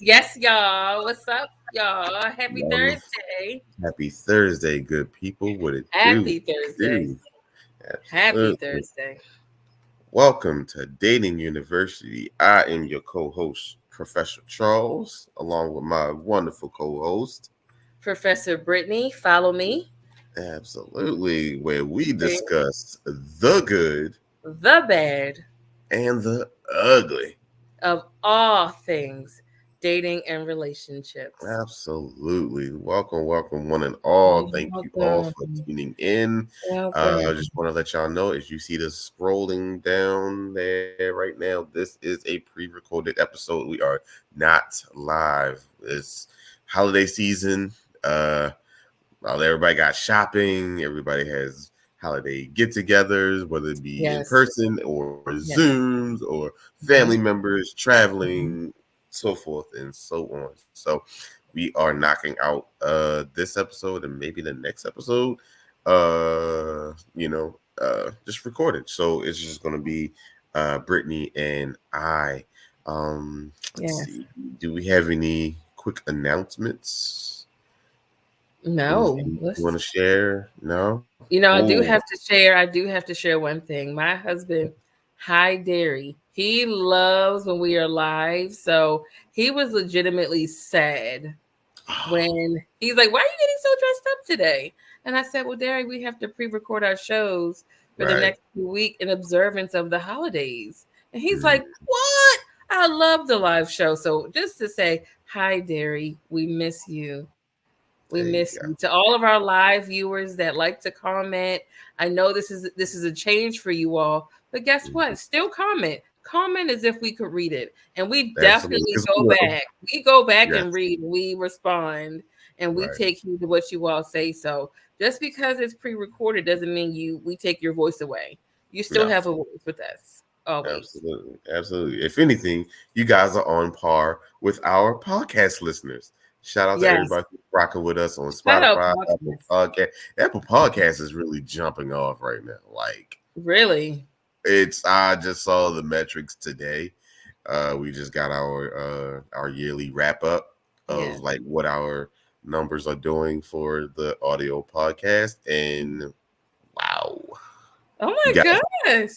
Yes, y'all. What's up, y'all? Happy Thursday. Happy Thursday, good people. What it Happy do? Thursday. Happy Thursday. Welcome to Dating University. I am your co-host, Professor Charles, along with my wonderful co-host, Professor Brittany. Follow me. Absolutely, where we discuss the good, the bad, and the ugly of all things dating and relationships. Absolutely. Welcome, one and all. Thank you all for tuning in. I just want to let y'all know, as you see this scrolling down there right now, this is a pre-recorded episode. We are not live. It's holiday season. Everybody got shopping. Everybody has holiday get-togethers, whether it be in person or Zooms or family members traveling, so forth and so on. So we are knocking out this episode and maybe the next episode, just recorded. So it's just going to be Brittany and I. Let's see. Do we have any quick announcements? No. You want to share? No? I do have to share one thing. My husband, Hi Dairy, he loves when we are live. So he was legitimately sad when he's like, "Why are you getting so dressed up today?" And I said, "Well, Dairy, we have to pre-record our shows for the next week in observance of the holidays." And he's like, "What? I love the live show." So just to say, hi, Dairy, we miss you. We miss you. To all of our live viewers that like to comment, I know this is a change for you all, but guess what? Still comment. Comment as if we could read it. And we definitely go back. We go back and read. We respond and we take heed to what you all say. So just because it's pre-recorded doesn't mean we take your voice away. You still have a voice with us. Always. Absolutely. If anything, you guys are on par with our podcast listeners. Shout out to everybody who's rocking with us on Spotify, Apple Podcast. Apple Podcast is really jumping off right now. Like, really? I just saw the metrics today. We just got our yearly wrap up of like what our numbers are doing for the audio podcast, and wow! Oh my gosh!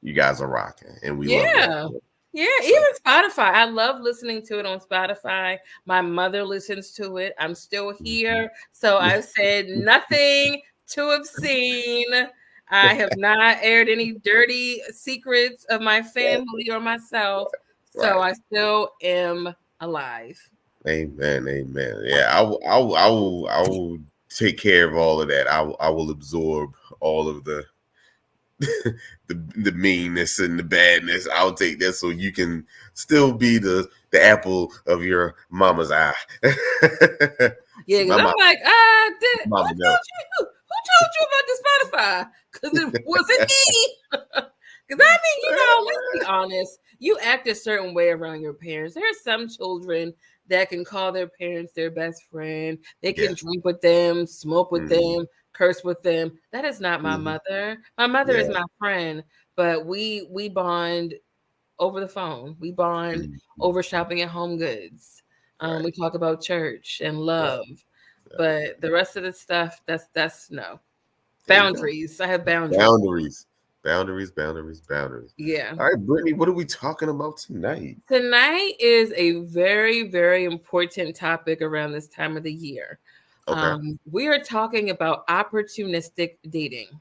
You guys are rocking, and we love it. Yeah, even Spotify. I love listening to it on Spotify. My mother listens to it. I'm still here. So I've said nothing too obscene. I have not aired any dirty secrets of my family or myself. So I still am alive. Amen. Yeah, I will take care of all of that. I will absorb all of the the meanness and the badness. I'll take that so you can still be the apple of your mama's eye. Yeah, because I'm like, who told you about the Spotify? Because it wasn't me. Because let's be honest, you act a certain way around your parents. There are some children that can call their parents their best friend. They can drink with them, smoke with them, curse with them. That is not my mother. My mother is my friend, but we bond over the phone. We bond over shopping at Home Goods. We talk about church and love, but the rest of the stuff, that's no. Boundaries. I have boundaries. Boundaries. Yeah. All right, Brittany, what are we talking about tonight? Tonight is a very, very important topic around this time of the year. Okay. We are talking about opportunistic dating.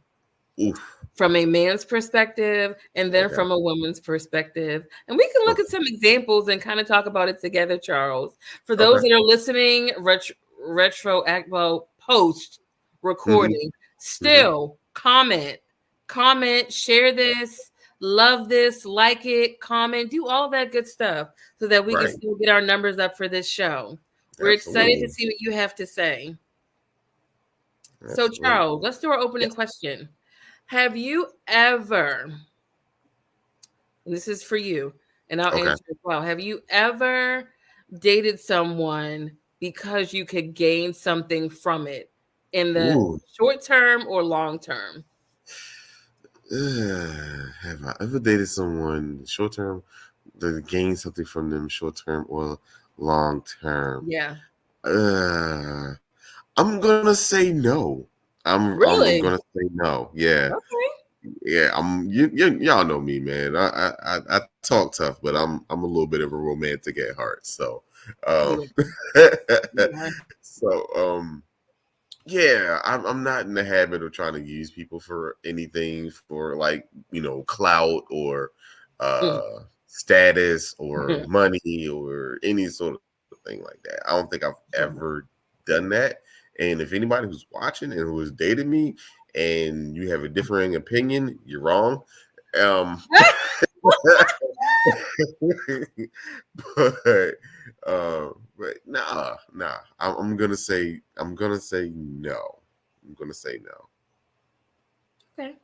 Oof. From a man's perspective and then from a woman's perspective. And we can look at some examples and kind of talk about it together, Charles. For those that are listening, post recording, still comment, share this. love this, like it, comment, do all that good stuff so that we can Right. still get our numbers up for this show. We're excited to Absolutely. see what you have to say. So, Absolutely. Charles, let's do our opening Yes. question. Have you ever, and this is for you, and I'll Okay. answer as well. Have you ever dated someone because you could gain something from it in the Ooh. short term or long term? Have I ever dated someone short term to gain something from them short term or long term? Yeah. Uh, I'm gonna say no. I'm Really? gonna say no. Yeah. Okay. Yeah, y'all know me, man. I talk tough, but I'm a little bit of a romantic at heart. So, um, You are. You are. so yeah, I'm not in the habit of trying to use people for anything for like clout or Mm. status or money or any sort of thing like that. I don't think I've ever done that. And if anybody who's watching and who has dated me and you have a differing opinion, you're wrong. Um, but nah. I'm gonna say no. I'm gonna say no. Okay.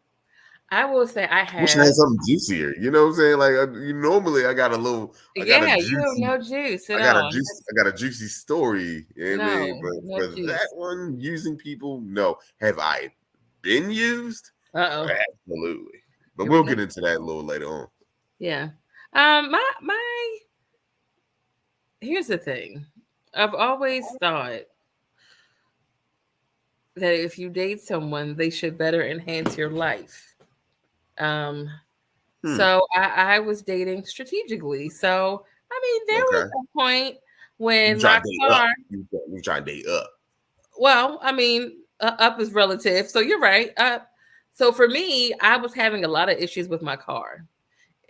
I will say I Wish I have. had something juicier. You know what I'm saying? Like normally, I got a Yeah, you have juicy, no juice at all. I got a juicy story. You know what I mean? No, But no for that juice. one, using people, no. Have I been used? Uh-oh. Absolutely. But Here we we'll go. get into that a little later on. Yeah. My here's the thing. I've always thought that if you date someone, they should better enhance your life. Um, Hmm. so I was dating strategically. So I mean, there was Okay. a point You when try my to date up. car. You try to date up. Well, I mean, up is relative. So you're right. Up. So for me, I was having a lot of issues with my car,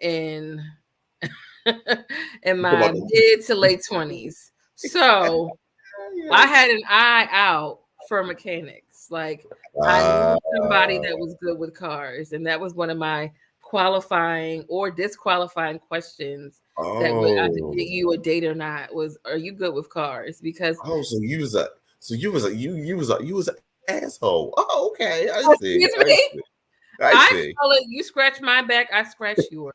and in You talk my about mid to late 20s. So I Yikes. had an eye out for mechanics. Like I Uh, knew somebody that was good with cars, and that was one of my qualifying or disqualifying questions that would either oh. get you a date or not was, are you good with cars? Because Oh, you was an asshole. Oh, okay. I see. excuse I me, see. I I see. call it you scratch my back, I scratch yours.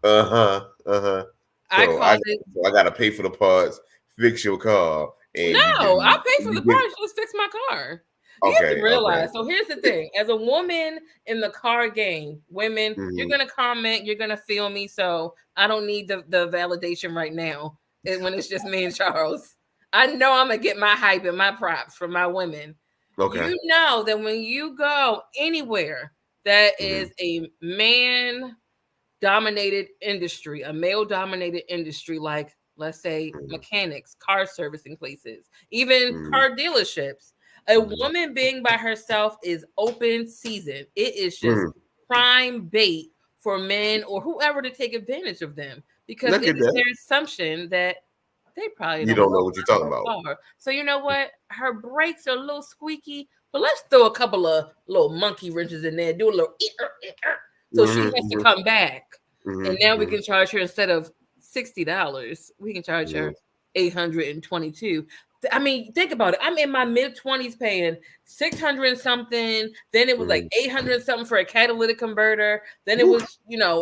Uh-huh. Uh-huh. I So called it. I gotta pay for the parts, fix your car, and No, I pay for you the give parts. Just fix my car. You have to okay, okay. realize. So here's the thing: as a woman in the car game, women, you're Hmm. gonna comment, you're gonna feel me. So I don't need the validation right now. When it's just me and Charles, I know I'm gonna get my hype and my props from my women. Okay. You know that when you go anywhere that Hmm. is a man dominated industry, a male dominated industry, like let's say Hmm. mechanics, car servicing places, even Hmm. car dealerships. A Hmm. woman being by herself is open season. It is just Hmm. prime bait for men or whoever to take advantage of them because I it get is that. their assumption that they probably You don't don't know know what you're talking about about. her car. So you know what? Her brakes are a little squeaky, but let's throw a couple of little monkey wrenches in there, do a little so she has to Hmm. come back. And Hmm. now we Hmm. can charge her instead of $60, we can charge Hmm. her 822. I mean, think about it. I'm in my mid 20s paying 600 and something. Then it was like Hmm. 800 something for a catalytic converter. Then it Woo. was,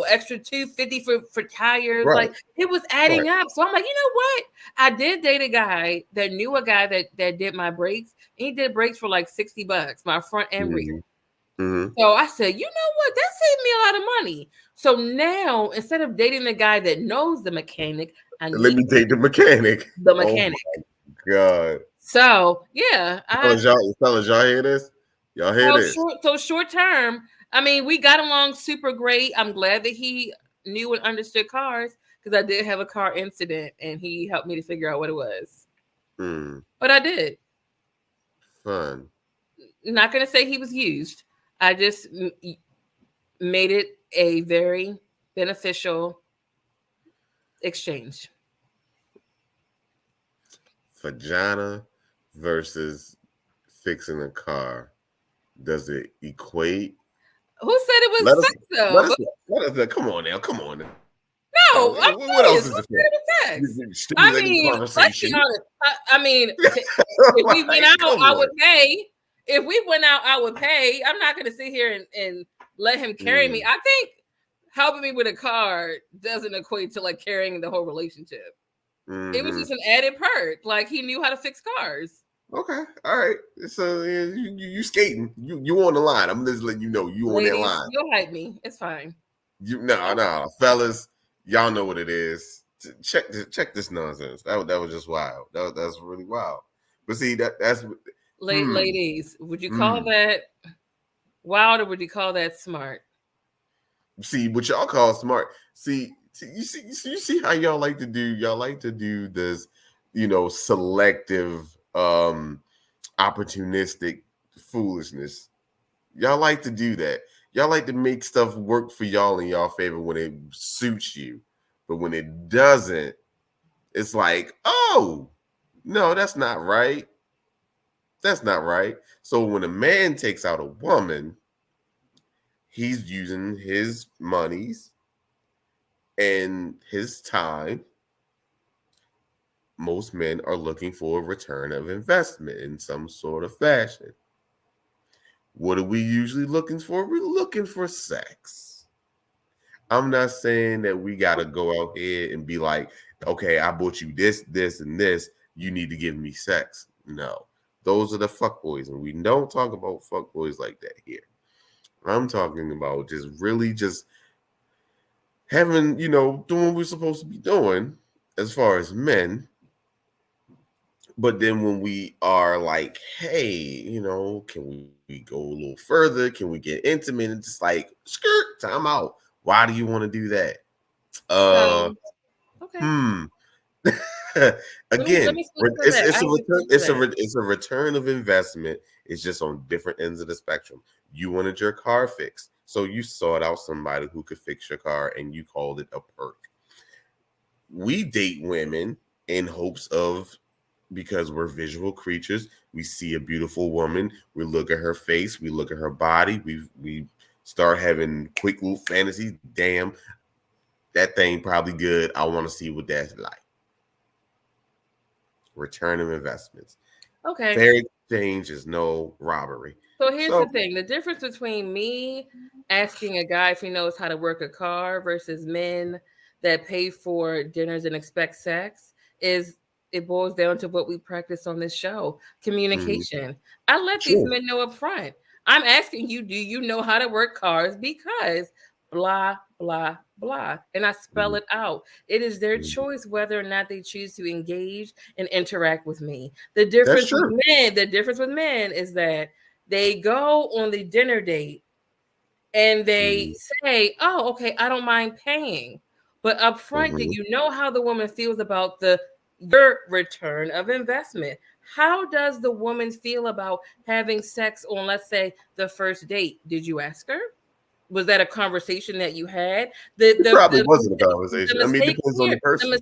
extra 250 for tires. Right. Like it was Right. adding up. So I'm like, you know what? I did date a guy that knew a guy that did my brakes. And he did brakes for like $60, my front and rear. Hmm. Hmm. So I said, you know what? That saved me a lot of money. So now instead of dating the guy that knows the mechanic, I Let need me date the mechanic. the Oh mechanic. my god. So yeah, Fellas, y'all hear this? Y'all hear this? short term. I mean, we got along super great. I'm glad that he knew and understood cars because I did have a car incident and he helped me to figure out what it was. Hmm. But I did. Fun. Not gonna say he was used. I just made it a very beneficial exchange. Vagina versus fixing a car. Does it equate? Who said it was Let us, sex though? let us, come on now, come on now. No, What I'm else is serious. it Who for? said it was sex? I Stimulating mean, let's be conversation. honest. I mean, if we went Like, out, come I on. would pay. If we went out, I would pay. I'm not going to sit here and let him carry me. Mm, I think helping me with a car doesn't equate to like carrying the whole relationship. It was mm-hmm. just an added perk. Like he knew how to fix cars. Okay, all right. So you skating. You on the line. I'm just letting you know you on that Ladies, line. you'll hype me. It's fine. No, fellas, y'all know what it is. Check this nonsense. That was just wild. That's really wild. But see that's hmm Ladies, would you call hmm. that wild or would you call that smart? See what y'all call smart. You see how y'all like to do. Y'all like to do this, selective, opportunistic foolishness. Y'all like to do that. Y'all like to make stuff work for y'all in y'all favor when it suits you. But when it doesn't, it's like, oh, no, that's not right. That's not right. So when a man takes out a woman, he's using his monies and his time. Most men are looking for a return of investment in some sort of fashion. What are we usually looking for? We're looking for sex. I'm not saying that we got to go out here and be like, okay, I bought you this, this, and this. You need to give me sex. No, those are the fuck boys, and we don't talk about fuck boys like that here. I'm talking about just really just having, doing what we're supposed to be doing as far as men. But then when we are like, hey, can we go a little further? Can we get intimate? And just like, skirt, time out. Why do you want to do that? Uh, So, okay. hmm. Let Again, me speak for it's that. it's I a can return. speak for that. It's a return of investment. It's just on different ends of the spectrum. You wanted your car fixed, so you sought out somebody who could fix your car, and you called it a perk. We date women in hopes of, because we're visual creatures. We see a beautiful woman, we look at her face, we look at her body, we start having quick little fantasies. Damn, that thing probably good. I want to see what that's like. Return of investments. Okay. Fair exchange is no robbery. So here's the So, thing: the difference between me asking a guy if he knows how to work a car versus men that pay for dinners and expect sex is it boils down to what we practice on this show: mm, communication. I let these sure. men know up front. I'm asking you, do you know how to work cars? Because blah blah blah, and I spell Mm, it out. It is their mm. choice whether or not they choose to engage and interact with me. That's true. The difference with men is that they go on the dinner date and they Mm-hmm. say, "Oh, okay, I don't mind paying." But up front, do Mm-hmm. you know how the woman feels about the your return of investment? How does the woman feel about having sex on, let's say, the first date? Did you ask her? Was that a conversation that you had? The It the probably the wasn't a mistake, the conversation. I mean, it mistake depends on here, the person.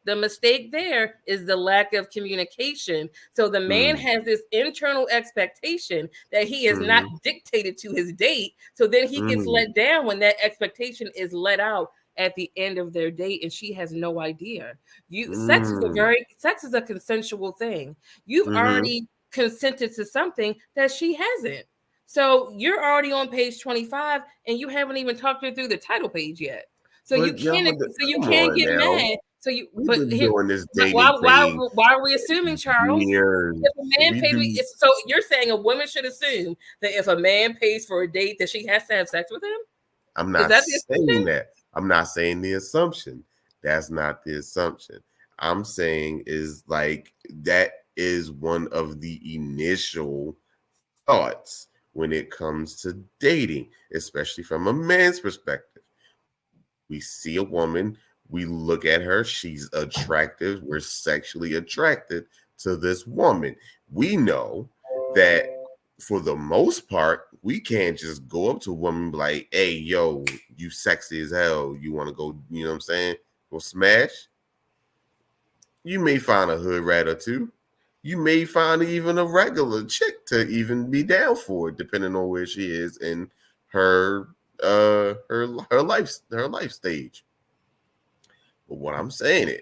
the mistake there is the lack of communication. So the man Mm, has this internal expectation that he has not mm, dictated to his date. So then he gets mm, let down when that expectation is let out at the end of their date and she has no idea. You mm, sex is a consensual thing. You've mm-hmm. already consented to something that she hasn't. So you're already on page 25 and you haven't even talked her through the title page yet. So you But can't y'all, so you come can't on get now. mad. So you We've but been here doing this but why dating why thing why are we assuming, Charles? If a years. man We pays do. so you're saying a woman should assume that if a man pays for a date that she has to have sex with him? I'm Is not that the saying assumption? that. I'm not saying the assumption. That's not the assumption. I'm saying is like that is one of the initial thoughts when it comes to dating, especially from a man's perspective. We see a woman, we look at her, she's attractive, we're sexually attracted to this woman. We know that for the most part, we can't just go up to a woman and be like, hey, yo, you sexy as hell. You want to go, you know what I'm saying? Go smash. You may find a hood rat or two. You may find even a regular chick to even be down for it, depending on where she is in her her life stage. But what I'm saying is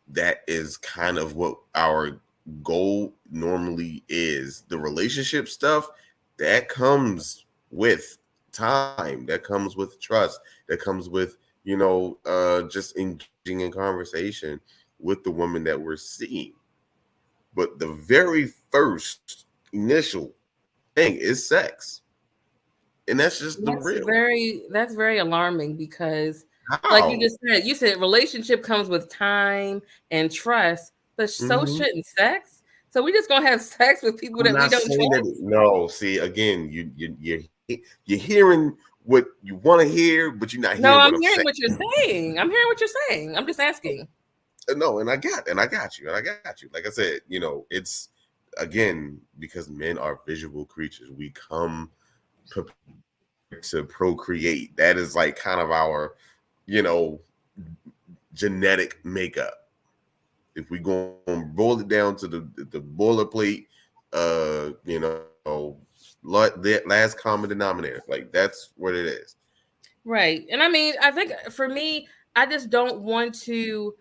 that is kind of what our goal normally is. The relationship stuff that comes with time, that comes with trust, that comes with, just engaging in conversation with the woman that we're seeing. But the very first initial thing is sex. And that's just the real. That's very alarming because like How? you said relationship comes with time and trust, but so Hmm. shouldn't sex. So we just gonna have sex with people I'm that we not don't saying that. trust? No, see, again, you're hearing what you want to hear, but you're not No, hearing I'm what I'm hearing saying. what you're saying. I'm hearing what you're saying. I'm just asking. No, and I got you. Like I said, it's again because men are visual creatures. We come prepared to procreate. That is like kind of our, you know, genetic makeup. If we go and boil it down to the boilerplate, that last common denominator, like that's what it is. Right. And I mean, I think for me, I just don't want to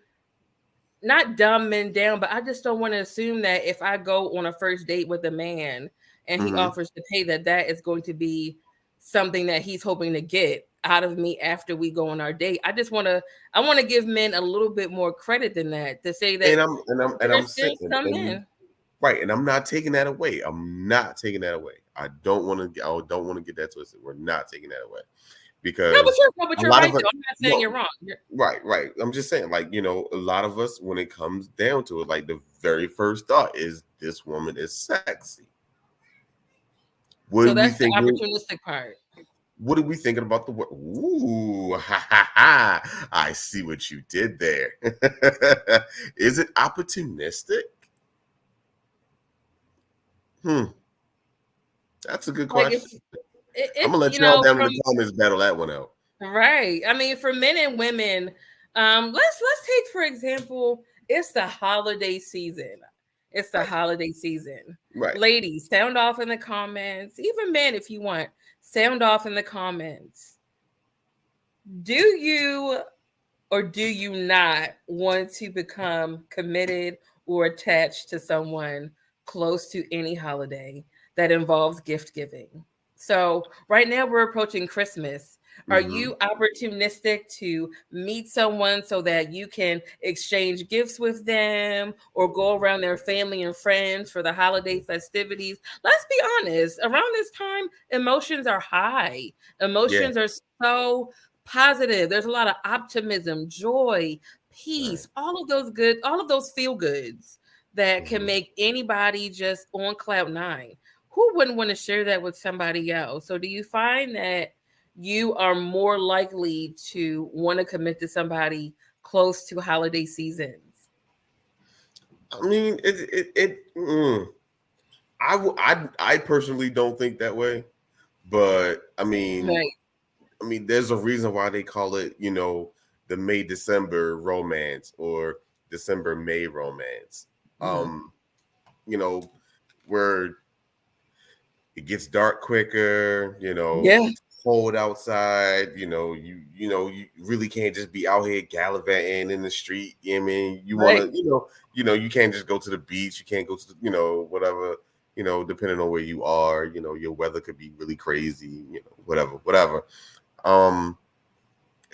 not dumb men down, but I just don't want to assume that if I go on a first date with a man and he Hmm. offers to pay, that that is going to be something that he's hoping to get out of me after we go on our date. I want to give men a little bit more credit than that to say that And I'm there's saying, still some and men. right, and I'm not taking that away. I'm not taking that away. I don't want to get that twisted. We're not taking that away because No, but a you're lot right of it. though. I'm not saying you're Well, wrong. right. I'm just saying, like, a lot of us, when it comes down to it, like the very first thought is this woman is sexy. What So do we that's the think? opportunistic part. What are we thinking about the word? Ooh, ha ha ha! I see what you did there. Is it opportunistic? Hmm, that's a good Like question. I'm gonna it's let you y'all know down in from the comments battle that one out. right. I mean, for men and women, let's take for example, it's the holiday season. It's the Right, holiday season. right. Ladies, sound off in the comments. Even men, if you want, sound off in the comments. Do you or do you not want to become committed or attached to someone close to any holiday that involves gift giving? So, right now we're approaching Christmas. Are Mm-hmm. you opportunistic to meet someone so that you can exchange gifts with them or go around their family and friends for the holiday festivities? Let's be honest, around this time, emotions are high. Yeah. Emotions are so positive. There's a lot of optimism, joy, Right. peace, all of those feel goods that can Mm-hmm. make anybody just on cloud nine. Who wouldn't want to share that with somebody else? So, do you find that you are more likely to want to commit to somebody close to holiday seasons? I mean, I personally don't think that way, but Right. there's a reason why they call it, the May December romance or December May romance. Hmm. Um, you know, where it gets dark quicker, Yeah. it's cold outside, you really can't just be out here gallivanting in the street. I mean, you want Right. to, you can't just go to the beach, you can't go to the, whatever, depending on where you are, your weather could be really crazy, whatever. Um,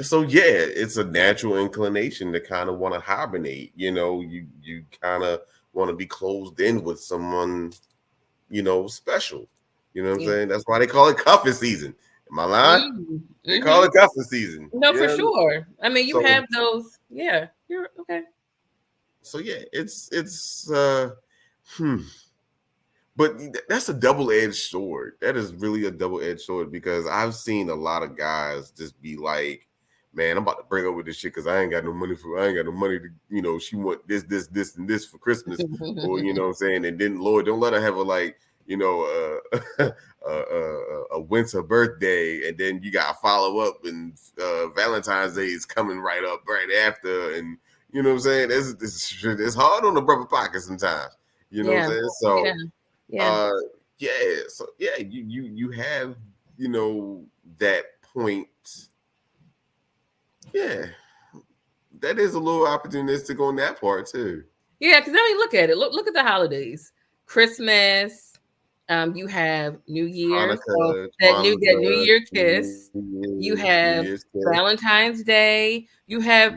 so yeah, it's a natural inclination to kind of want to hibernate. You kind of want to be closed in with someone, special. You know what I'm Yeah. saying? That's why they call it cuffing season. Am I lying? They call Mm-hmm. it cuffing season. No, for Yeah. sure. I mean, you So have those. Yeah. You're okay. yeah, it's hmm. But that's a double-edged sword. That is really a double-edged sword because I've seen a lot of guys just be like, "Man, I'm about to break up with this shit because I ain't got no money to, she want this, and this for Christmas, or what I'm saying." And then Lord, don't let her have a like, a winter birthday, and then you got to follow up, and Valentine's Day is coming right up right after, and you know what I'm saying. It's hard on the brother pocket sometimes. You know what I'm Yeah. saying? Yeah. So Yeah. uh, yeah. So yeah, you have that point, yeah, that is a little opportunistic on that part too. Yeah, because I mean, look at it. Look at the holidays. Christmas. You have New Year, so Hanukkah, that New Kwanzaa, Year New kiss. You Year's, New have Year's Day. Valentine's Day. You have,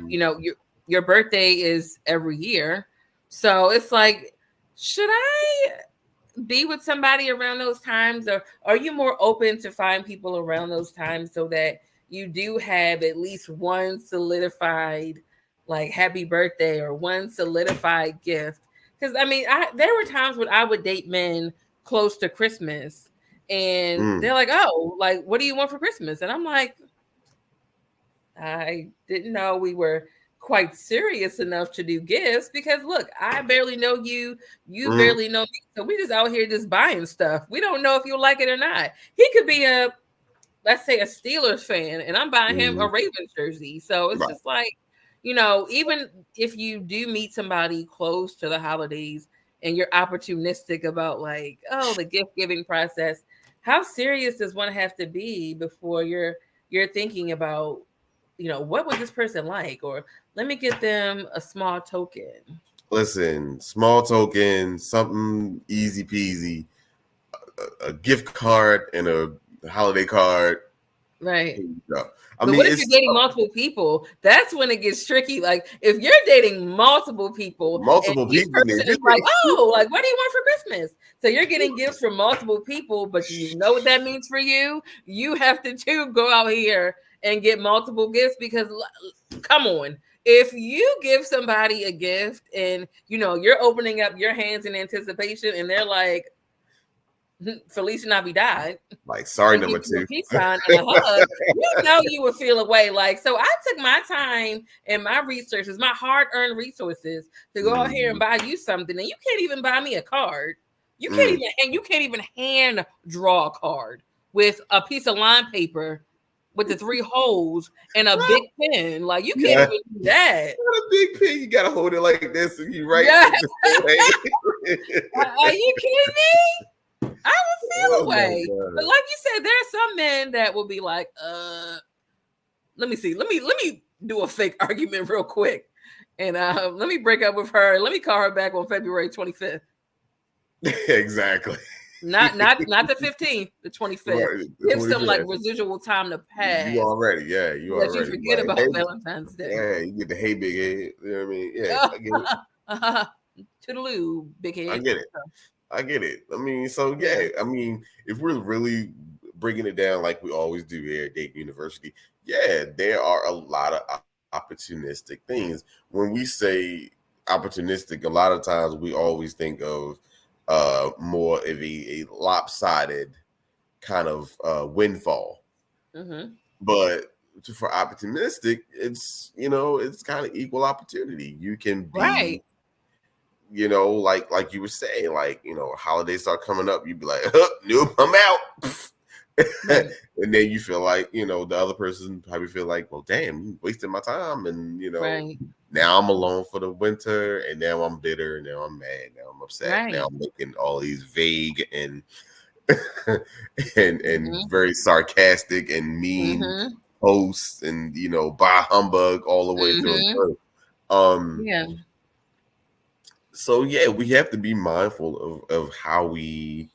your birthday is every year. So it's like, should I be with somebody around those times, or are you more open to find people around those times so that you do have at least one solidified like happy birthday or one solidified gift? Because I mean, there were times when I would date men close to Christmas and Mm, they're like, oh, like, what do you want for Christmas? And I'm like, I didn't know we were quite serious enough to do gifts because look, I barely know you, you mm, barely know me. So we just out here just buying stuff. We don't know if you like it or not. He could be a, let's say, a Steelers fan and I'm buying him a mm. Ravens jersey. So it's Right. just like, even if you do meet somebody close to the holidays and you're opportunistic about like, oh, the gift giving process, how serious does one have to be before you're thinking about, what would this person like? Or let me get them a small token. Listen, small token, something easy peasy, a gift card and a holiday card. Right. Here you go. I But mean, what if you're it's dating multiple people? That's when it gets tricky. Like if you're dating multiple people and multiple each people. person is like, oh, like what do you want for Christmas? So you're getting gifts from multiple people, but you know what that means for you? You have to too go out here and get multiple gifts because come on. If you give somebody a gift and you're opening up your hands in anticipation and they're like, Felicia Navidad, Like, sorry, and give number you a two. peace sign and a hug, you would feel away. Like, so I took my time and my resources, my hard-earned resources, to go out here and Mm, buy you something, and you can't even buy me a card. mm. You can't even hand draw a card with a piece of line paper with the three holes and a big pen. Like, you can't Yeah, even do that. got a big pen. You gotta hold it like this, and you right Yeah, with the way. are you kidding me? I would feel Oh my away. But god! like you said, there are some men that will be like, let me see. Let me do a fake argument real quick. And let me break up with her. Let me call her back on February 25th. Exactly. Not the 15th, the 25th. Right, the Give some like 25th. residual time to You pass already, yeah, so you that you already forget like, hey, about Valentine's Day. yeah, you get the hey big head. You know what I mean? Yeah, I get it. Toodaloo, big I head. get it. I get it. I mean, so Yeah. yeah, I mean, if we're really bringing it down like we always do here at Dayton University, yeah, there are a lot of opportunistic things. When we say opportunistic, a lot of times we always think of more of a lopsided kind of windfall. Mm-hmm. But for opportunistic, it's kind of equal opportunity. You can be, Right. like you were saying, like, holidays start coming up, you'd be like, huh, nope, I'm out. Right. And then you feel like, the other person probably feel like, well, damn, you wasted my time. And, Right. now I'm alone for the winter, and now I'm bitter, and now I'm mad, now I'm upset. Now Right. I'm making all these vague and and Mm-hmm. very sarcastic and mean Mm-hmm. posts, and bah humbug all the way through and Mm-hmm. through. Um, Yeah. so yeah, we have to be mindful of how we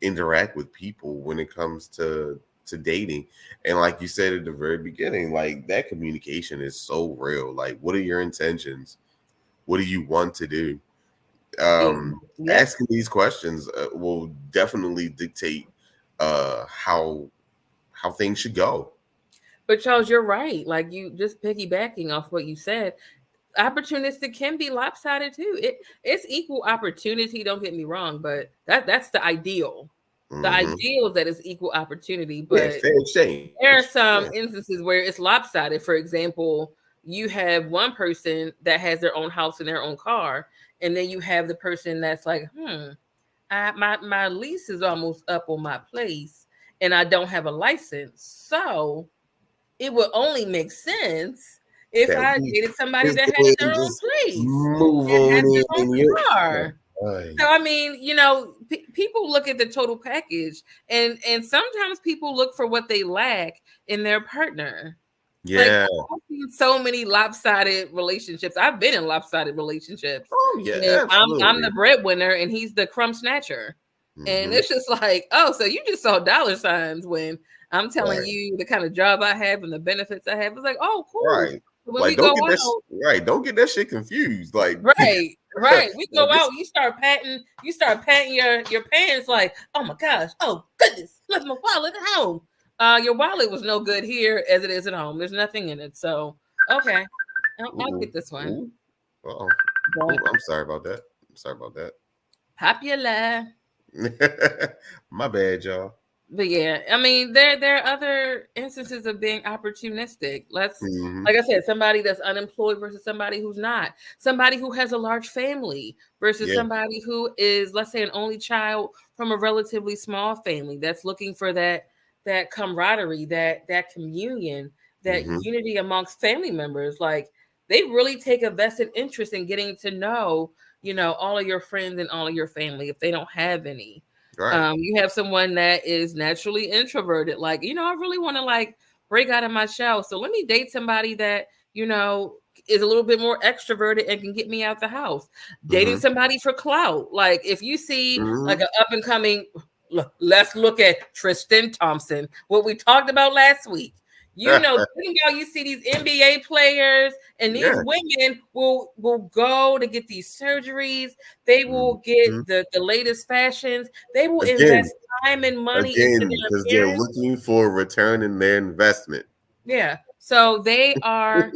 interact with people when it comes to dating. And like you said at the very beginning, like that communication is so real. Like, what are your intentions? What do you want to do? Yep. Asking these questions will definitely dictate how things should go. But Charles, you're right. Like you just piggybacking off what you said, opportunistic can be lopsided too. It's equal opportunity. Don't get me wrong, but that's the ideal. The Hmm. ideal is that it's equal opportunity, Yeah, but fair exchange. there are Yeah, some instances where it's lopsided. For example, you have one person that has their own house and their own car, and then you have the person that's like, my lease is almost up on my place, and I don't have a license, so it would only make sense if that I we dated somebody just that go had ahead their and own just place move and on had in, their and own car. So Right. I mean, people look at the total package, and sometimes people look for what they lack in their partner. Like, Yeah. I've seen so many lopsided relationships. I've been in lopsided relationships. Oh yeah, And I'm the absolutely. breadwinner and he's the crumb snatcher. And Hmm. it's just like, oh, so you just saw dollar signs when I'm telling Right. you the kind of job I have and the benefits I have. It's like, oh, cool. Right. When we Like go don't get that out, right. Don't get that shit confused. Like, right, right. We like go this. out, you start patting your pants like, oh my gosh, oh goodness, left my wallet at home. Your wallet was no good here as it is at home. There's nothing in it. So okay, I'll Ooh, get this one. ooh, oh, But I'm sorry about that. I'm sorry about popular. that. My bad, y'all. But yeah, I mean, there are other instances of being opportunistic. Hmm. Like I said, somebody that's unemployed versus somebody who's not, somebody who has a large family versus Yeah. somebody who is, let's say, an only child from a relatively small family that's looking for that camaraderie, that communion, that Hmm. unity amongst family members. Like they really take a vested interest in getting to know, all of your friends and all of your family if they don't have any. Right. You have someone that is naturally introverted, like, I really want to like break out of my shell. So let me date somebody that, is a little bit more extroverted and can get me out the house. Dating Hmm. somebody for clout. Like if you see like Hmm. an up and coming, let's look at Tristan Thompson, what we talked about last week. You see these NBA players and these Yeah. women will go to get these surgeries. They will get Hmm. the latest fashions. They will Again, invest time and money into again, because their they're appearance. looking for a return in their investment. Yeah. So they are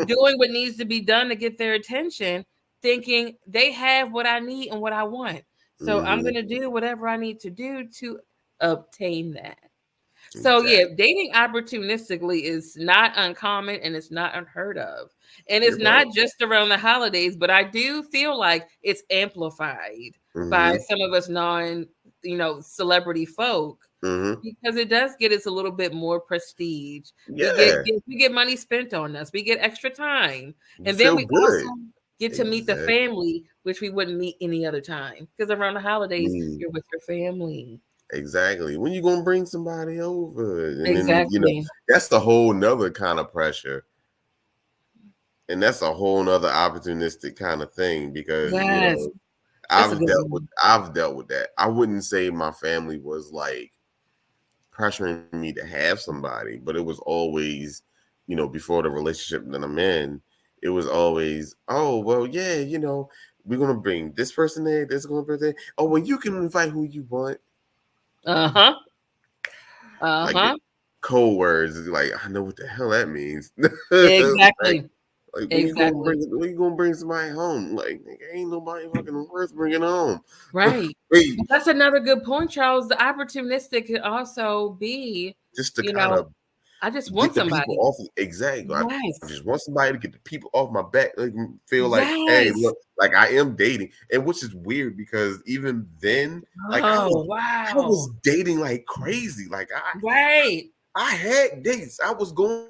doing what needs to be done to get their attention, thinking they have what I need and what I want. So I'm Hmm. going to do whatever I need to do to obtain that. So yeah, Exactly. dating opportunistically is not uncommon and it's not unheard of. And it's You're right. not just around the holidays, but I do feel like it's amplified by Hmm. some of us celebrity folk Hmm. because it does get us a little bit more prestige. Yeah. We get money spent on us. We get extra time. You And then feel we good. also get to meet the Exactly. family, which we wouldn't meet any other time. Because around the holidays, you're with your family. Exactly. When you gonna bring somebody over? And then, Exactly. that's a whole nother kind of pressure. And that's a whole nother opportunistic kind of thing because, Yes. That's a good one. I've dealt with that. I wouldn't say my family was like pressuring me to have somebody, but it was always, before the relationship that I'm in, it was always, oh well, yeah, we're gonna bring this person there, this gonna be there. Oh well, you can invite who you want. Uh-huh. Like the Uh-huh. code words, like I know what the hell that means. like, Exactly. like Exactly. when you gonna bring somebody home? Like nigga, ain't nobody fucking worth bringing home. Right. Wait, But that's another good point, Charles. The opportunistic could also be, just to you kind know, of I just want get the people somebody. off. Exactly. I Yes. just want somebody to get the people off my back. Like feel like, hey, Yes. look, like I am dating, and which is weird because even then, like Oh, I was wow. dating like crazy. Like Right. I had dates. I was going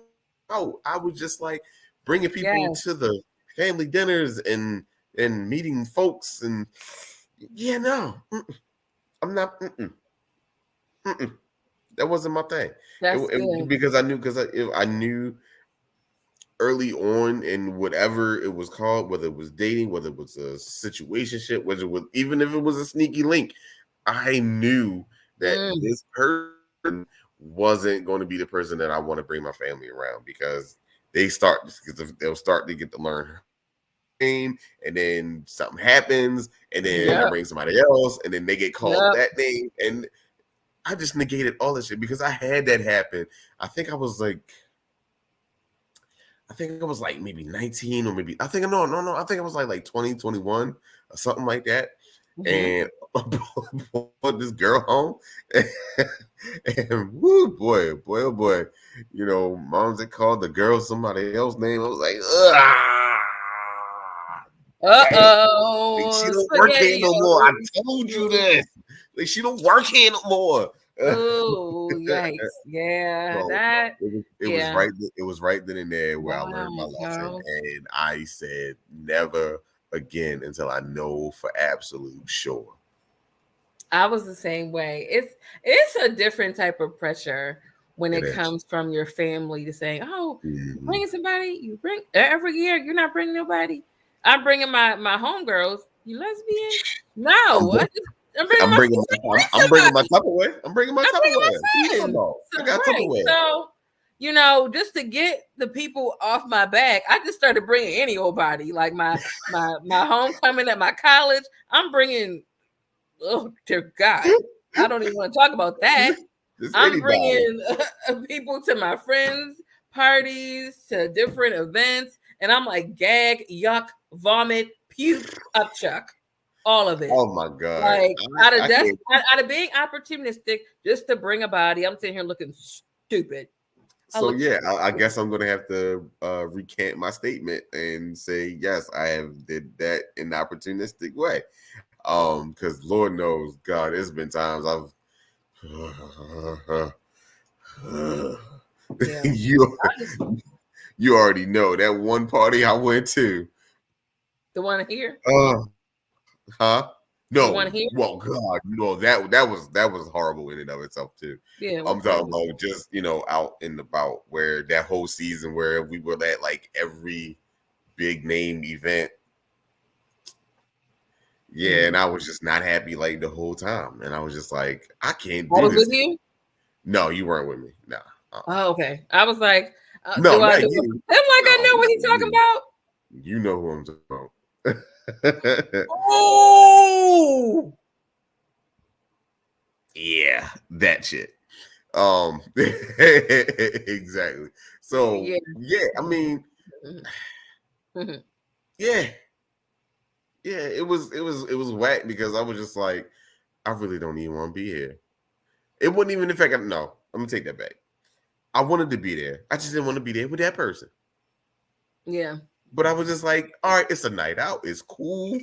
out. I was just like bringing people Yes. to the family dinners and meeting folks and yeah, no, I'm not. Mm-mm. That wasn't my thing. That's good. Because I knew early on in whatever it was called, whether it was dating, whether it was a situationship, whether it was even if it was a sneaky link, I knew that Mm. this person wasn't going to be the person that I want to bring my family around because they'll start to get to learn her name, and then something happens, and then I Yep. bring somebody else, and then they get called Yep. that name, and I just negated all this shit because I had that happen. I think I was like maybe 19 or maybe I think no. I think I was like 20, 21 or something like that. Hmm. And I brought this girl home. And woo boy, oh boy. Moms that called the girl somebody else's name. I was like, dang. Like, she Uh-oh. don't work here no more. I Spaghetti. told you this. Like she don't work here no more. Oh, yikes. Yeah, So that, it yeah. was right then and there where I learned my Wow, lesson, Charles. and I said never again until I know for absolute sure. I was the same way. It's a different type of pressure when It it is. comes from your family to saying, "Oh, you Mm-hmm. bringing somebody? You bring every year. You're not bringing nobody. I'm bringing my homegirls. You lesbian? I'm No, br- I'm bringing I'm my bringing sister. I'm bringing my Bring somebody. Tupperware. I'm bringing my I'm bringing Tupperware. What are you my talking friends. about? I So, got right. Tupperware. So, just to get the people off my back, I just started bringing any old body. Like my homecoming at my college, I'm bringing. Oh dear God, I don't even want to talk about that. Just I'm anybody. bringing people to my friends' parties, to different events, and I'm like gag, yuck, vomit, puke, upchuck, all of it. Oh my god. Like I can't. out of being opportunistic, just to bring a body, I'm sitting here looking stupid. I So look yeah, I stupid. guess I'm gonna have to recant my statement and say yes, I have did that in an opportunistic way. Because Lord knows, God, there's been times I've Yeah, you I just you already know that one party I went to. the one here, Huh? No, the one well, here. God, no, that was horrible in and of itself too. Yeah, I'm what talking part was about it? just out and about where that whole season where we were at like every big name event. Yeah, and Mm. I was just not happy like the whole time, and I was just like, I can't I do was with this. you. No, you weren't with me. No, Oh, okay. I was like, no, do I not do it? you. I'm like, I No, know what not he's talking you. about. You know who I'm talking about. Oh, Yeah, that shit. Exactly. So yeah. yeah, I mean, Mhm. yeah, yeah. It was whack because I was just like, I really don't even want to be here. It wasn't even the fact. No, let me take that back. I wanted to be there. I just didn't want to be there with that person. Yeah, But I was just like, all right, it's a night out. It's cool.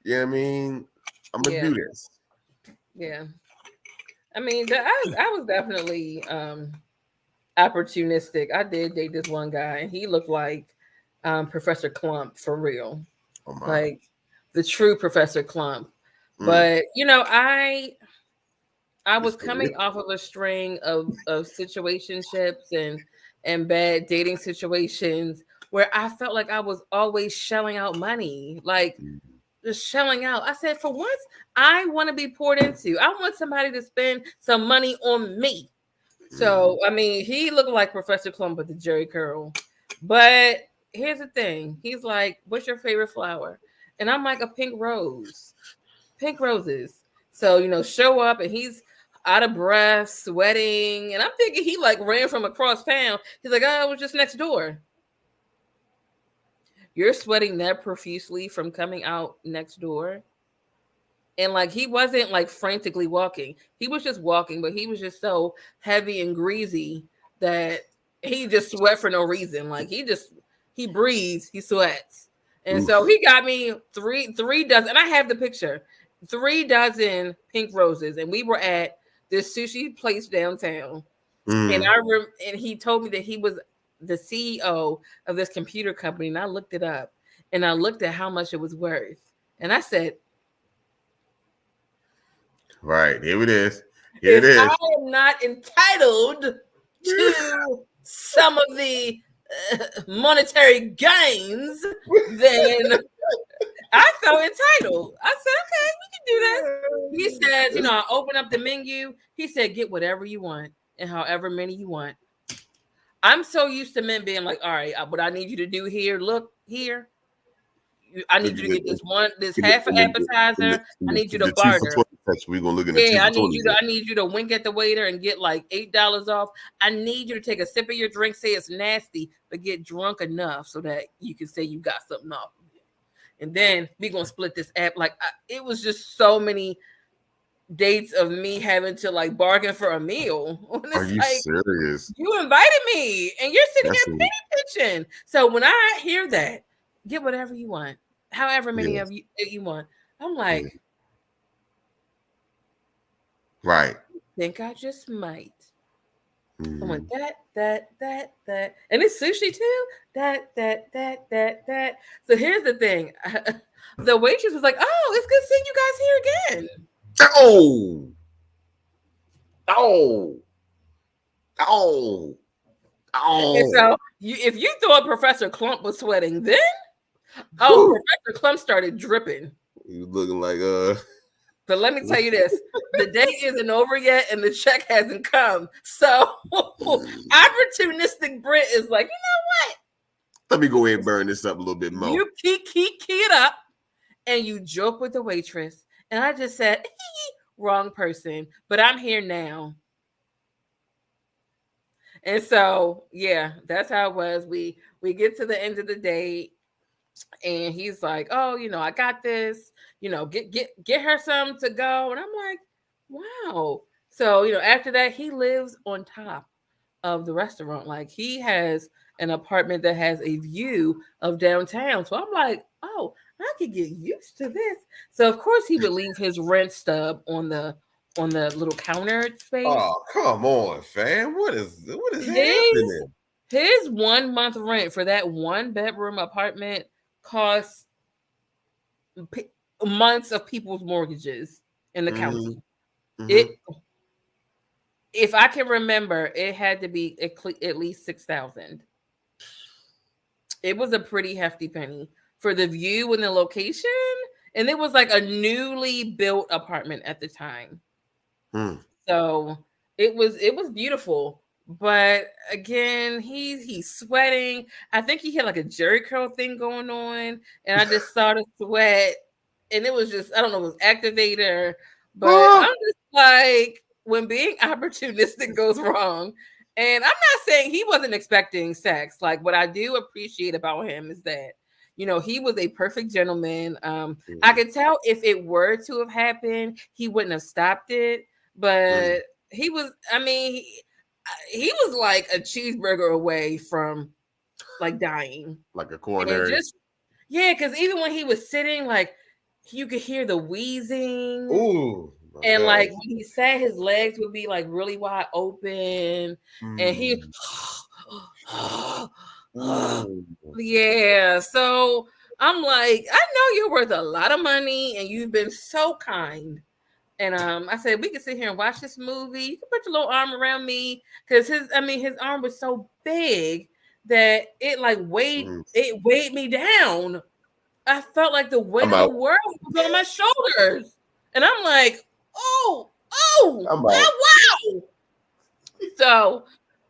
Yeah, I mean, I'm gonna yeah, do this. yeah. I mean, I was definitely opportunistic. I did date this one guy, and he looked like Professor Clump for real, Oh my. like the true Professor Clump. Mm, But I this was for real. coming off of a string of situationships and bad dating situations where I felt like I was always shelling out money, like Mm, just shelling out. I said, for once, I want to be poured into. I want somebody to spend some money on me. mm. So I mean, he looked like Professor Clump with the Jerry curl, but here's the thing: he's like, "What's your favorite flower?" And I'm like, "A pink rose." Pink roses. So, show up and he's out of breath, sweating. And I'm thinking he like ran from across town. He's like, oh, I was just next door. You're sweating that profusely from coming out next door. And like he wasn't like frantically walking. He was just walking, but he was just so heavy and greasy that he just sweat for no reason. Like he breathes, he sweats. And so Oof. he got me three dozen, and I have the picture, 3 dozen pink roses, and we were at this sushi place downtown. And Mm. and he told me that he was the CEO of this computer company, and I looked it up, and I looked at how much it was worth, and I said, Right. Here it is. Here it if I is. am not entitled to some of the monetary gains, then I felt entitled. I said, okay, we can do this. He says, I open up the menu. He said, get whatever you want and however many you want. I'm so used to men being like, all right, what I need you to do here, look here. I Look need at you to get this in the half an in the in the appetizer. in I the, need you in to the two for barter. 20 section. We're gonna look in the two Yeah, for 20 section. I need you to wink at the waiter and get like $8 off. I need you to take a sip of your drink, say it's nasty, but get drunk enough so that you can say you got something off. And then we gonna split this app. Like it was just so many dates of me having to like bargain for a meal. And Are it's you like serious? you invited me and you're sitting That's here a, penny pinching. So when I hear that, get whatever you want, however many yeah, of you want. I'm yeah. like, Right. think I just might. I went Mm. that, and it's sushi too. That. So here's the thing: the waitress was like, "Oh, it's good seeing you guys here again." Oh, oh, oh, And oh. so, if you thought Professor Clump was sweating, then Whew. Professor Clump started dripping. You looking like But let me tell you this: the day isn't over yet, and the check hasn't come. So, opportunistic Brit is like, Let me go ahead and burn this up a little bit more. you key it up, and you joke with the waitress. And I just said, wrong person, but I'm here now. And so, yeah, that's how it was. We get to the end of the day, and he's like, "Oh, I got this. Get her some to go." And I'm like, "Wow." So, after that, he lives on top of the restaurant. Like, he has an apartment that has a view of downtown. So I'm like, "Oh, I could get used to this." So of course he would leave his rent stub on the little counter space. Oh, come on, fam. What is His happening? his 1 month rent for that one bedroom apartment costs p- months of people's mortgages in the Mm-hmm. county. Mm-hmm. It, if I can remember, it had to be at least 6,000. It was a pretty hefty penny for the view and the location, and it was like a newly built apartment at the time. Mm. So it was beautiful. But again, he's sweating. I think he had like a jerry curl thing going on, and I just saw the sweat, and it was just, I don't know, it was activator, but Ah. I'm just like, when being opportunistic goes wrong, and I'm not saying he wasn't expecting sex. Like, what I do appreciate about him is that he was a perfect gentleman. I Mm. could tell if it were to have happened, he wouldn't have stopped it, Mm. but he was, I mean, he was like a cheeseburger away from like dying. Like a And coronary. just, yeah, because even when he was sitting, like, you could hear the wheezing. Ooh, my And God. like when he sat, his legs would be like really wide open. And he Mm. Ooh. yeah. So I'm like, I know you're worth a lot of money and you've been so kind. And I said, we can sit here and watch this movie. You can put your little arm around me, because his arm was so big that it like Mm. weighed me down. I felt like the weight I'm of the out. world was on my shoulders, and I'm like, oh, I'm out. wow. So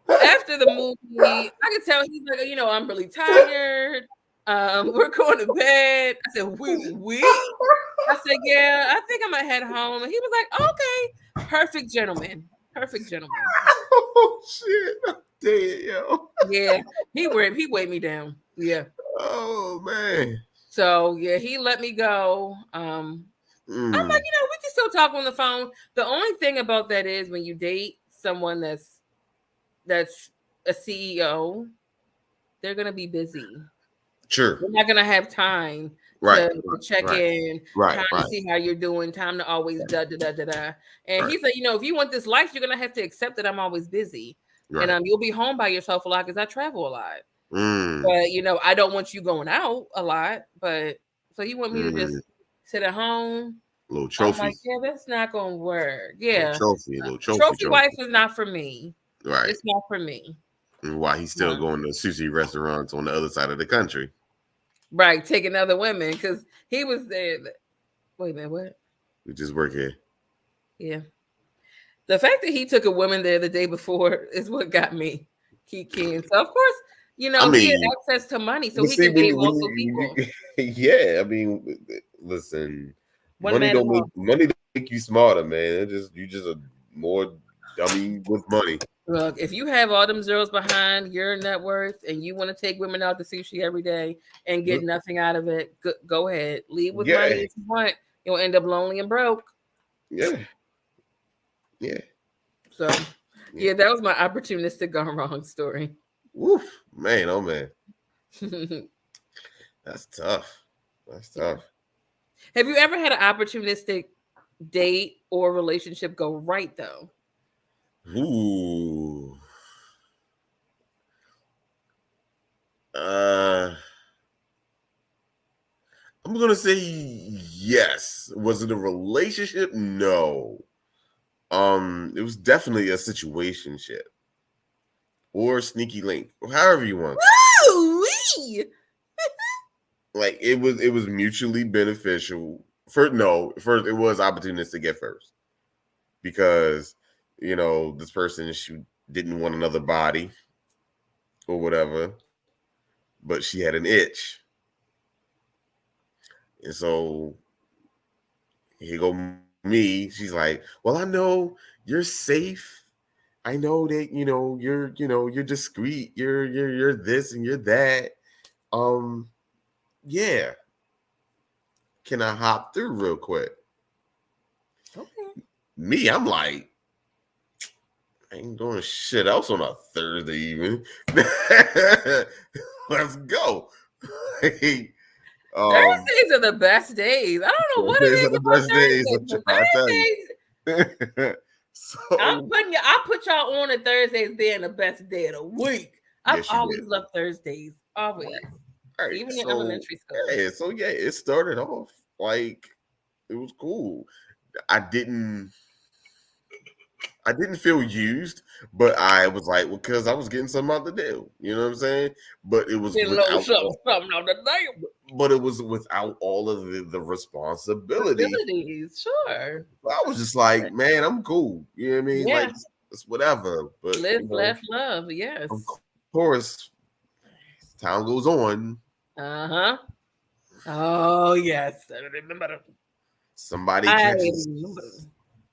after the movie, I could tell he's like, I'm really tired. We're going to bed. I said, we. I said, yeah, I think I'm gonna head home. And he was like, okay, perfect gentleman. Perfect gentleman. Oh shit! I'm dead, yo. Yeah, he weighed me down. Yeah. Oh man. So yeah, he let me go. I'm like, Mm. we can still talk on the phone. The only thing about that is when you date someone that's a CEO, they're gonna be busy. Sure. We're not gonna have time Right. to check Right. in, Right. time to Right. see how you're doing, time to always da da da da da. And Right. he said, if you want this life, you're gonna have to accept that I'm always busy, and Right. you'll be home by yourself a lot because I travel a lot. Mm. But I don't want you going out a lot. But so you want me to just Mm. sit at home? Little I'm like, trophy. yeah, that's not gonna work. Little Yeah, trophy. Little trophy. trophy wife Trophy. is not for me. Right. It's not for me. And why he's still No. going to sushi restaurants on the other side of the country. Right, taking other women because he was there. Wait a minute, what? We just work here. Yeah. The fact that he took a woman there the day before is what got me keying. So of course, I he had mean, access to money, so but he see, can when date you, multiple people. yeah, I mean, listen, One money man don't alone. make you smarter, man. You just a more dummy with money. Look, if you have all them zeros behind your net worth and you want to take women out to sushi every day and get nothing out of it, go ahead. Leave with money Yeah, if you want. You'll end up lonely and broke. yeah, yeah, So, yeah. yeah, that was my opportunistic gone wrong story. Woof, man, oh man, Yeah. that's tough. That's tough. Have you ever had an opportunistic date or relationship go right though? Ooh. Uh, I'm gonna say yes. Was it a relationship? No. It was definitely a situationship or sneaky link, or however you want to call Woo-wee! it. Like it was mutually beneficial. First it was opportunistic at first because this person she didn't want another body or whatever, but she had an itch, and so here go me. She's like, "Well, I know you're safe. I know that you're discreet. You're this and you're that. Um, yeah. Can I hop through real quick?" Okay. Me, I'm like, I ain't doing shit else on a Thursday evening. Let's go. Hey, um, Thursdays are the best days. I don't know what it Thursdays are is the about best days. Thursdays, but I tell Thursdays, you. So I put y'all on at Thursdays being the best day of the week. I've yes, you did. always loved Thursdays. Always. All right. Even in So elementary school. yeah, it started off like it was cool. I didn't I didn't feel used, but I was like, well, because I was getting something out the deal. You know what I'm saying? But it was Get a little without something, something on the day. but it was without all of the responsibility. Abilities, sure. I was just like, man, I'm cool. You know what I mean? Like Yeah. it's whatever. But Live, laugh, love. Yes. of course, time goes on. Uh-huh. Oh yes. I remember. Somebody I catches remember.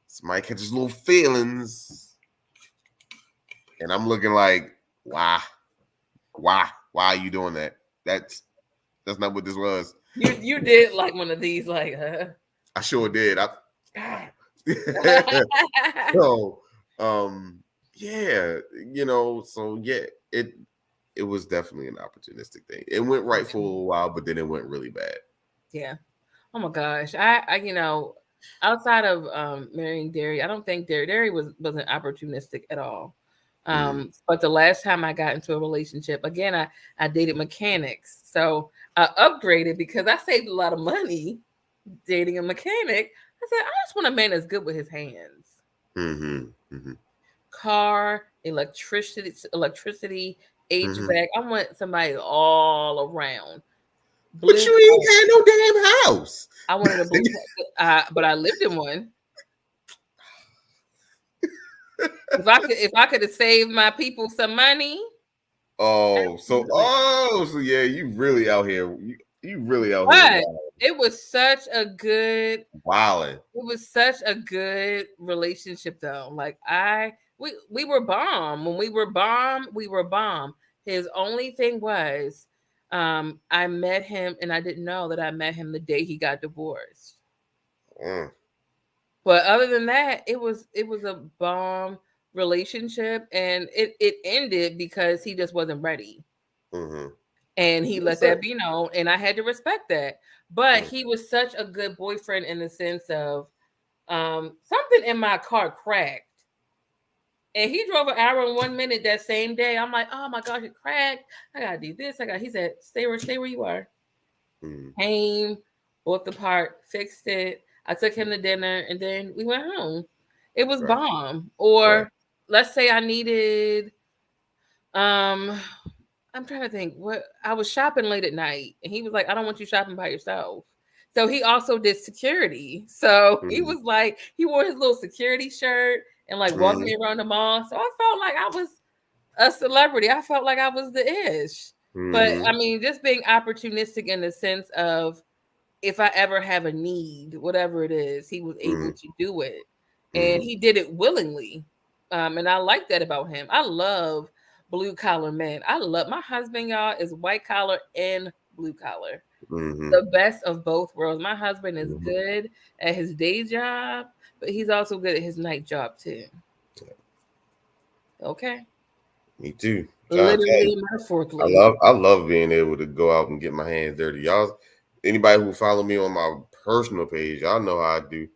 somebody catches little feelings, and I'm looking like, why are you doing that? That's not what this was. You did like one of these, like I sure did. God. So yeah, so yeah, it was definitely an opportunistic thing. It went right for a little while, but then it went really bad. Yeah. Oh my gosh. I outside of marrying Derry, I don't think Derry wasn't opportunistic at all. Mm. But the last time I got into a relationship, again, I dated mechanics. So I upgraded because I saved a lot of money dating a mechanic. I said, I just want a man that's good with his hands. Mm-hmm. Mm-hmm. Car, electricity, Mm-hmm. HVAC. I want somebody all around. But Blue you ain't collar. had no damn house. I wanted a blue, but I lived in one. If I could have saved my people some money, absolutely. So yeah, you really out here. You really out here But it was such a good wilding. it was such a good relationship though. Like we were bomb. When we were bomb. His only thing was I met him and I didn't know that I met him the day he got divorced. Mm, But other than that, it was a bomb relationship and it ended because he just wasn't ready. mm-hmm. And he Yes, let sir. that be known and I had to respect that. But Mm, he was such a good boyfriend in the sense of something in my car cracked. And he drove an hour and 1 minute that same day. I'm like, oh my gosh, it cracked. I gotta do this. He said, stay where you are. mm, Came, bought the part, fixed it. I took him to dinner and then we went home. It was right, bomb. right. Or let's say I needed um I'm trying to think what I was shopping late at night and he was like, I don't want you shopping by yourself. So he also did security. So he Mm, was like, he wore his little security shirt and like walked mm, me around the mall. So I felt like I was a celebrity. I felt like I was the ish. But mm-hmm, I mean, just being opportunistic in the sense of if I ever have a need, whatever it is, he was able mm, to do it. And mm-hmm, he did it willingly. And I like that about him. I love blue collar men. I love my husband, y'all, is white collar and blue collar. mm-hmm, The best of both worlds. My husband is mm-hmm. good at his day job, but he's also good at his night job too. Okay. Me too. Trying to tell you. Literally, I metaphorically. love I love being able to go out and get my hands dirty. Y'all, anybody who follow me on my personal page, y'all know how I do.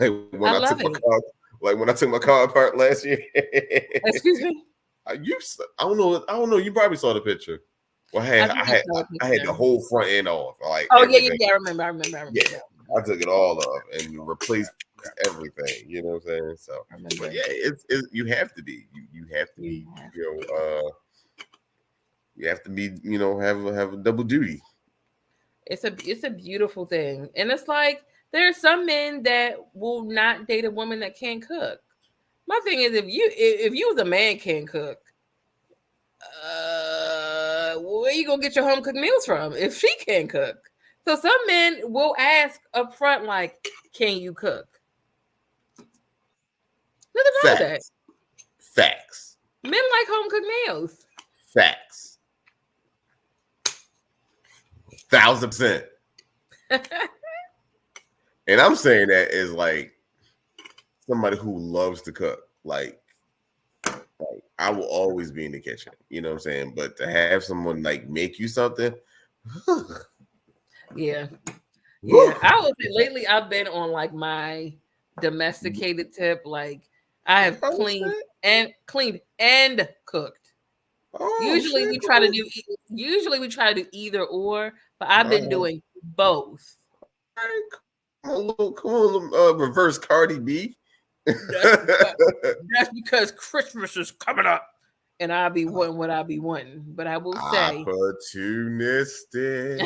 Like when I I took love my it. car, like when I took my car apart last year. Excuse me. I don't know. You probably saw the picture Well, I think I saw a I had the picture. whole front end off, like Oh yeah, yeah, everything. yeah. I remember. I remember. I Yeah, remember. I took it all off and replaced everything. You know what I'm saying? So, I but remember. yeah, it's you have to be. You have to You be. have You have to be. Have a double duty. it's a beautiful thing, and it's like there are some men that will not date a woman that can't cook. My thing is, if you as a man can't cook, where you gonna get your home cooked meals from if she can't cook? So some men will ask up front, like, "Can you cook?" Nothing wrong with that. Facts. Facts. Men like home cooked meals. Facts. 1000%. And I'm saying that is like somebody who loves to cook. Like I will always be in the kitchen. You know what I'm saying? But to have someone like make you something, Yeah, yeah. I would say lately I've been on like my domesticated tip. Like I have oh shit, cleaned and cooked. oh shit, Usually we try to do either or, but I've been uh, doing both. all right, come on, reverse Cardi B. That's because that's because Christmas is coming up, and I'll be wanting what I'll be wanting. But I will say, Opportunistic.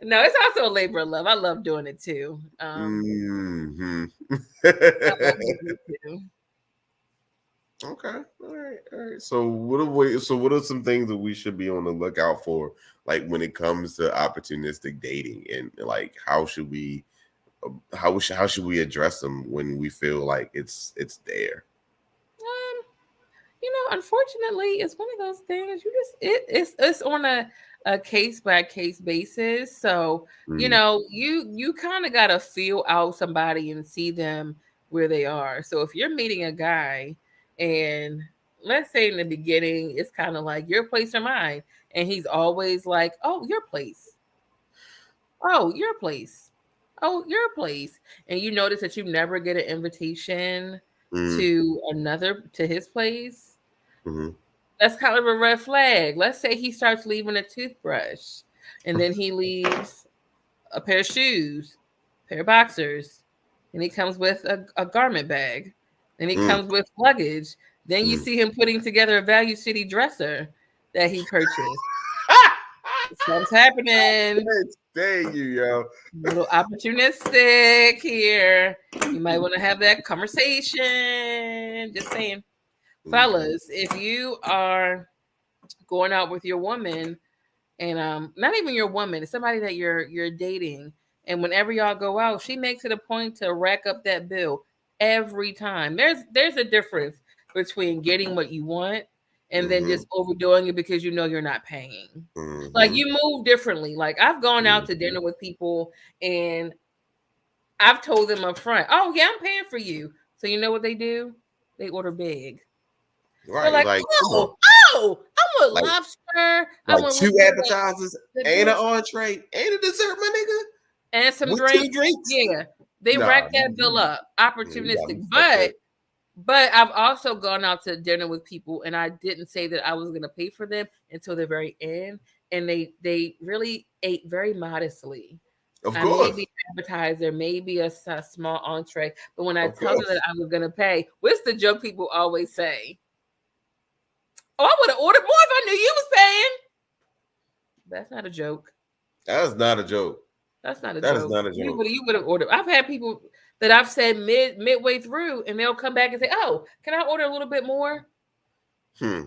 no, it's also a labor of love. I love doing it too. Hmm. I love doing it too. Okay. All right. So what are some things that we should be on the lookout for, like when it comes to opportunistic dating, and like how should we address them when we feel like it's there? Um, unfortunately, it's one of those things. It's on a case by case basis. So Mm, you kind of gotta feel out somebody and see them where they are. So if you're meeting a guy, and let's say in the beginning it's kind of like your place or mine, and he's always like, "Oh, your place. Oh, your place. Oh, your place," and you notice that you never get an invitation mm, to his place, mm, that's kind of a red flag. Let's say he starts leaving a toothbrush, and then he leaves a pair of shoes, pair of boxers, and he comes with a garment bag, and he mm, comes with luggage. Then you mm. see him putting together a Value City dresser that he purchased. Something's happening. Thank you, yo. A little opportunistic here. You might want to have that conversation. Just saying. Hmm. Fellas, if you are going out with your woman, and not even your woman, it's somebody that you're dating, and whenever y'all go out, she makes it a point to rack up that bill every time. There's a difference between getting what you want and then Hmm. just overdoing it because you know you're not paying. Like Hmm. you move differently. Like I've gone out to Hmm. dinner with people, and I've told them up front, "Oh yeah, I'm paying for you." So you know what they do? They order big. They're Right. like, Like, come on. I want Like lobster. I like want a two little bit of appetizers the and an drink entree and a dessert, my nigga. and some With two drinks. drinks. Yeah, they Nah, rack that bill up. you got Opportunistic, me fucked but up. I've also gone out to dinner with people, and I didn't say that I was going to pay for them until the very end, and they really ate very modestly. Of I may course. be advertised, there may be a small entree, but when I Of tell them that course. I was going to pay, what's the joke people always say? Oh, I would have ordered more if I knew you was paying. That's not a joke. That's not a joke. That's not a That is joke. not a joke. You would have ordered. I've had people that I've said midway through, and they'll come back and say, "Oh, can I order a little bit more?" Hmm.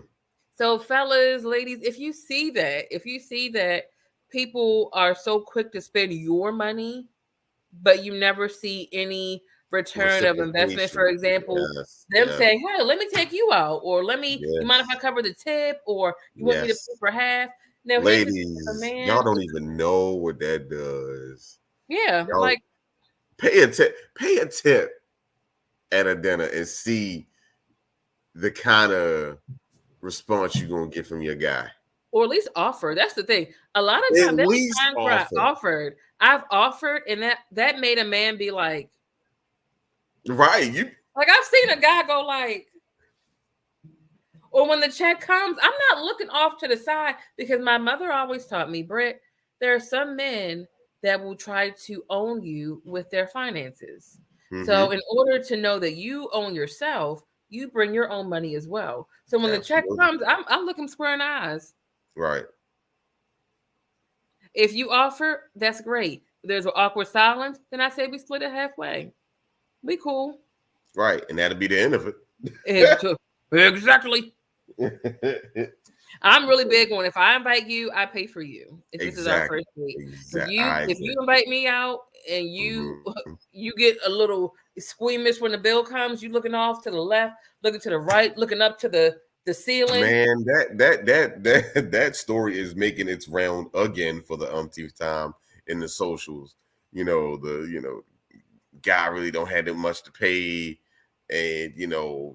So, fellas, ladies, if you see that people are so quick to spend your money, but you never see any return of investment, for Reciprocation. example, Yes. them Yes. saying, "Hey, let me take you out," or you mind if I Yes. cover the tip?" Or "You want me to pay Yes. for half?" Now, here's the thing: if a Ladies, y'all man, don't even know what that does. yeah, Y'all like, pay a tip at a dinner and see the kind of response you're gonna get from your guy. or at least offer. That's the thing. A lot of At times, there least were times where offer. I've offered, and that made a man be Right. You like I've seen a guy go like, Or when the check comes, I'm not looking off to the side because my mother always taught me, Britt, there are some men that will try to own you with their finances. So, Mm-hmm. in order to know that you own yourself, you bring your own money as well. So, when the check Absolutely. comes, I'm looking square in the eyes. Right. If you offer, that's great. If there's an awkward silence, then I say we split it halfway. We cool. Right. And that'll be the end of Ex- Exactly. it. I'm really big on if I invite you, I pay for you. If this is our Exactly. first date, I if agree. you invite me out and Mhm. you get a little squeamish when the bill comes, you looking off to the left, looking to the right, looking up to the ceiling. Man, that story is making its round again for the umpteenth time in the socials. The guy really don't have that much to pay, and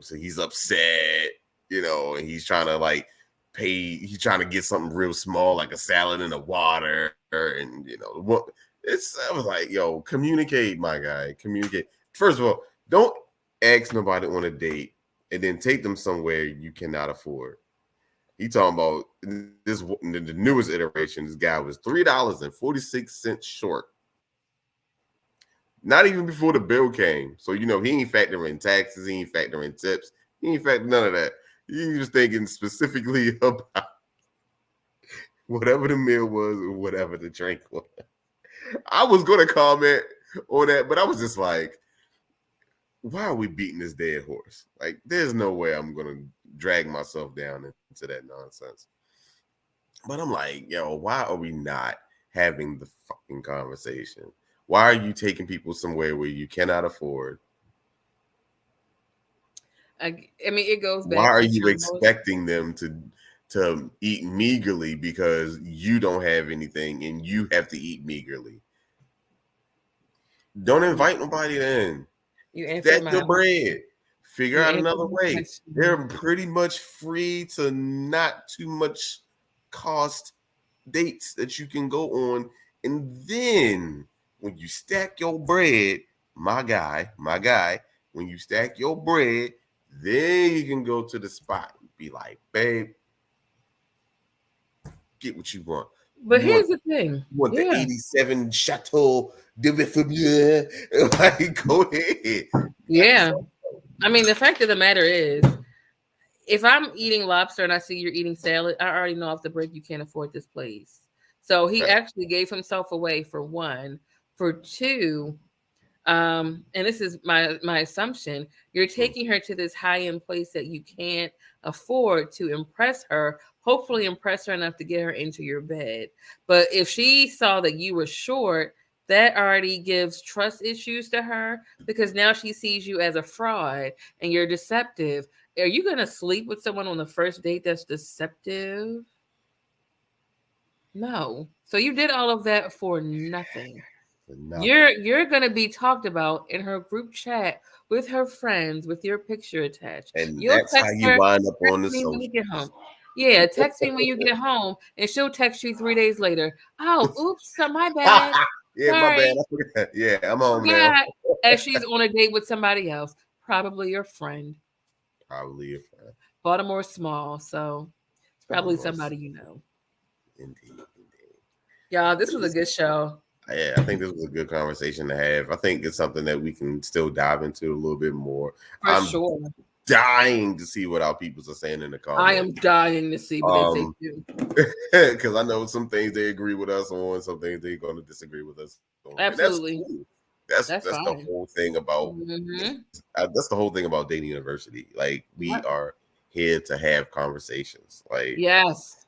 so he's upset. And he's trying to like pay. He's trying to get something real small, like a salad and a water, and what. I was like, yo, communicate, my guy, communicate. First of all, don't ask nobody on a date and then take them somewhere you cannot afford. He talking about the newest iteration. This guy was $3.46 short. Not even before the bill came. So he ain't factoring taxes, he ain't factoring tips, he ain't factoring none of that. He was thinking specifically about whatever the meal was or whatever the drink was. I was gonna comment on that, but I was just like, why are we beating this dead horse? Like, there's no way I'm gonna drag myself down into that nonsense. But I'm like, yo, why are we not having the fucking conversation? Why are you taking people somewhere where you cannot afford? I mean, it goes Why back are to you shows. expecting them to eat meagerly because you don't have anything and you have to eat meagerly? Don't You, invite nobody then. you Stack answered my your bread. Figure you out answered another my way. question. They're pretty much free to not too much cost dates that you can go on. And then when you stack your bread, my guy, when you stack your bread, then you can go to the spot and be like, babe, get what you want. But You want here's the thing. you want the Yeah. 87 Chateau de Vifamier. Like, go ahead. Got Yeah. some. I mean, the fact of the matter is, if I'm eating lobster and I see you're eating salad, I already know off the break you can't afford this place. So he Right. actually gave himself away for one. For two, and this is my assumption, you're taking her to this high end place that you can't afford to impress her, hopefully impress her enough to get her into your bed. But if she saw that you were short, that already gives trust issues to her because now she sees you as a fraud and you're deceptive. Are you going to sleep with someone on the first date that's deceptive? No. So you did all of that for nothing. For You're nothing. you're gonna be talked about in her group chat with her friends with your picture attached. And You'll that's how text you her, wind up text on the me when you get socials. home. Yeah, text me when you get home, and she'll text you 3 days later. Oh, oops, so my bad. Yeah, my bad. Sorry, I forgot. Yeah, I'm home now. forgot. As she's on a date with somebody else, probably your friend. Probably a friend. Baltimore's small, so it's probably Almost. somebody you know. Indeed. Indeed. Y'all, this But was a good show. yeah, I think this was a good conversation to have. I think it's something that we can still dive into a little bit more. For I'm sure. dying to see what our peoples are saying in the I comments. am dying to see what they say Um, too. because I know some things they agree with us on, some things they're going to disagree with us on, and that's Absolutely. cool. That's That's the fine. whole thing about Hmm. that's the whole thing about dating university. Like, we Yep. are here to have conversations. Like, Yes.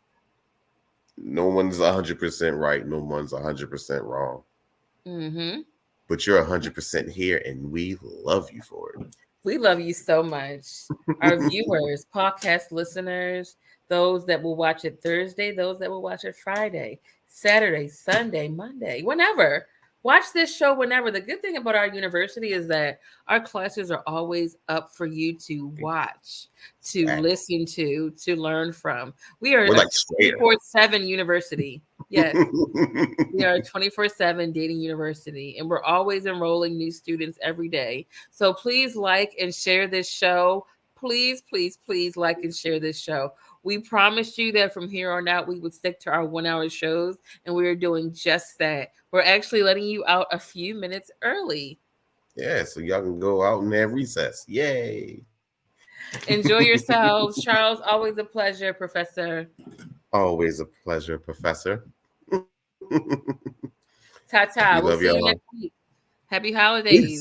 no one's 100% right, no one's 100% wrong, Hmm. but you're 100% here, and we love you for We love you so much. Our it. viewers, podcast listeners, those that will watch it Thursday, those that will watch it Friday, Saturday, Sunday, Monday, whenever. Watch this show whenever. The good thing about our university is that our classes are always up for you to watch, to Facts. listen to learn from. We are We're a like square. 24/7 university. Yes. We are 24/7 dating university, and we're always enrolling new students every day. So please like and share this show, please, please, please like and share this show. We promised you that from here on out we would stick to our 1 hour shows, and we are doing just that. We're actually letting you out a few minutes early. Yeah, so y'all can go out in that recess. Yay. Enjoy yourselves. Charles, always a pleasure, Professor. Always a pleasure, Professor. We Ta love ta. We'll y'all. see you next week. Happy holidays. Peace.